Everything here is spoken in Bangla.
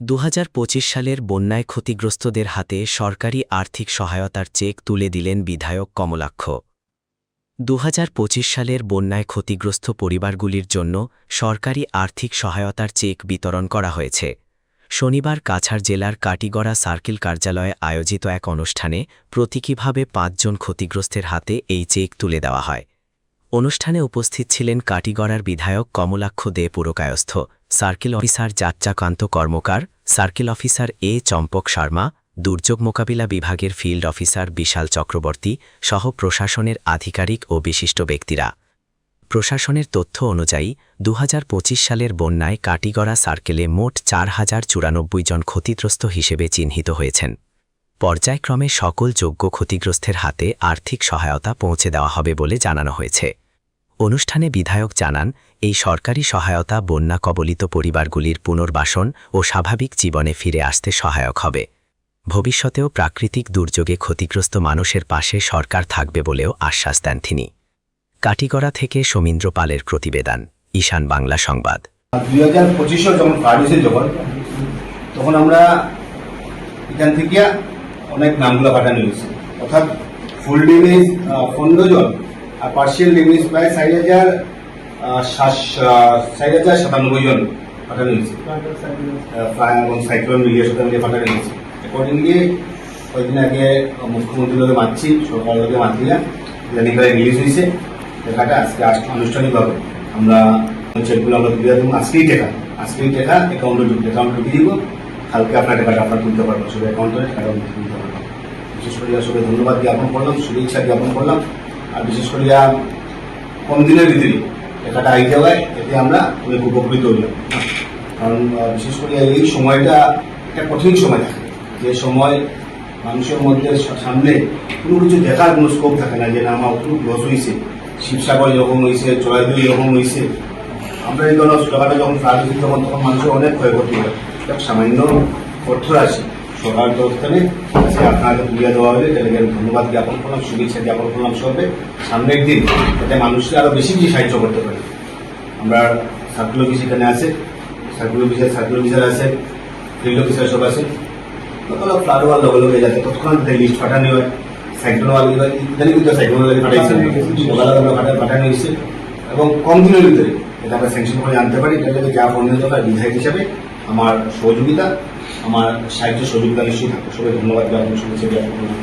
২০২৫ সালের বন্যায় ক্ষতিগ্রস্তদের হাতে সরকারি আর্থিক সহায়তার চেক তুলে দিলেন বিধায়ক কমলাক্ষ। ২০২৫ সালের বন্যায় ক্ষতিগ্রস্ত পরিবারগুলির জন্য সরকারি আর্থিক সহায়তার চেক বিতরণ করা হয়েছে। শনিবার কাছাড় জেলার কাটিগড়া সার্কেল কার্যালয়ে আয়োজিত এক অনুষ্ঠানে প্রতীকীভাবে ৫ জন ক্ষতিগ্রস্তের হাতে এই চেক তুলে দেওয়া হয়। অনুষ্ঠানে উপস্থিত ছিলেন কাটিগড়ার বিধায়ক কমলাক্ষ দে পুরকায়স্থ, সার্কেল অফিসার যাত্রাকান্ত কর্মকার, সার্কেল অফিসার এ চম্পক শর্মা, দুর্যোগ মোকাবিলা বিভাগের ফিল্ড অফিসার বিশাল চক্রবর্তী সহ প্রশাসনের আধিকারিক ও বিশিষ্ট ব্যক্তিরা। প্রশাসনের তথ্য অনুযায়ী ২০২৫ সালের বন্যায় কাটিগড়া সার্কেলে মোট ৪,০৯৪ জন ক্ষতিগ্রস্ত হিসেবে চিহ্নিত হয়েছেন। পর্যায়ক্রমে সকল যোগ্য ক্ষতিগ্রস্তের হাতে আর্থিক সহায়তা পৌঁছে দেওয়া হবে বলে জানানো হয়েছে। অনুষ্ঠানে বিধায়ক জানান, এই সরকারি সহায়তা বন্যা কবলিত পরিবারগুলির পুনর্বাসন ও স্বাভাবিক জীবনে ফিরে আসতে সহায়ক হবে। ভবিষ্যতেও প্রাকৃতিক দুর্যোগে ক্ষতিগ্রস্ত মানুষের পাশে সরকার থাকবে বলেও আশ্বাস দেন তিনি। কাটিগড়া থেকে সমীন্দ্র পালের প্রতিবেদন, ঈশান বাংলা সংবাদ। 2025 যখন কার্ড হয়েছে তখন আমরা এখান থেকে অনেক নামগুলো পাঠানো হয়েছে, অর্থাৎ ফুল ড্যামেজ 15 জন আর পার্সিয়াল ড্যামেজ প্রায় 4,097 জন পাঠানো হয়েছে এবং সাইক্লোন মিলিয়ে পাঠানো হয়েছে। অ্যাকর্ডিংলি কয়েকদিন আগে মুখ্যমন্ত্রীর লোকে মারছি, সরকার লোকে মারছিলাম, রিলিজ হয়েছে টাকাটা। আজকে আনুষ্ঠানিকভাবে আমরা চেকগুলো আমরা তুলে দেবো। আজকেই টাকা অ্যাকাউন্টে ঢুকিয়ে দিব। কালকে আপনার টাকাটা আপনার তুলতে পারবো, সব অ্যাকাউন্টে টাকা তুলতে পারবো। বিশেষ করে সবাই ধন্যবাদ জ্ঞাপন করলাম, শুভেচ্ছা জ্ঞাপন করলাম। আর বিশেষ করে কম দিনের ভিতরে টাকাটা আই যাওয়ায় এতে আমরা অনেক উপকৃত হইলাম। কারণ বিশেষ করে এই সময়টা একটা কঠিন সময় থাকে, যে সময় মানুষের মধ্যে সামনে কোনো কিছু দেখার কোনো স্কোপ থাকে না, যে না আমার অত লস হয়েছে, শিবসাগর যখন হয়েছে, চড়াইদুই যখন হয়েছে, আমরা এই ধরনের টাকাটা যখন ফ্লাড হয়েছে তখন মানুষের অনেক ক্ষয়ক্ষতি হয়। সামান্য অর্থ রাশি সরকার তরফ থেকে আপনাকে তুলিয়ে দেওয়া হলে তাদেরকে আমি ধন্যবাদ জ্ঞাপন করলাম, শুভেচ্ছা জ্ঞাপন করলাম। সবে সামনের দিন যাতে মানুষকে আরো বেশি সাহায্য করতে পারে। আমরা সার্কেল অফিস এখানে আছে, সার্কেল অফিসার আছে, ফিল্ড অফিসার সব আছে। ফ্লাড হওয়ার লগে লগে যাতে তৎক্ষণাৎ লিস্ট পাঠানো হয়, সাইক্লোনওয়ালি ইত্যাদি কিন্তু সাইক্লোনওয়ালি পাঠাইছে, পাঠানো হয়েছে এবং কম দিনের ভিতরে এটা আমরা স্যাংশন করে আনতে পারি। এটা যা বর্ণিত হয় বিধায়ক হিসাবে আমার সহযোগিতা, আমার সাহায্য সহযোগিতা নিশ্চয়ই থাকবে। সবাই ধন্যবাদ জ্ঞাপন, শুভেচ্ছা জ্ঞাপন করলাম।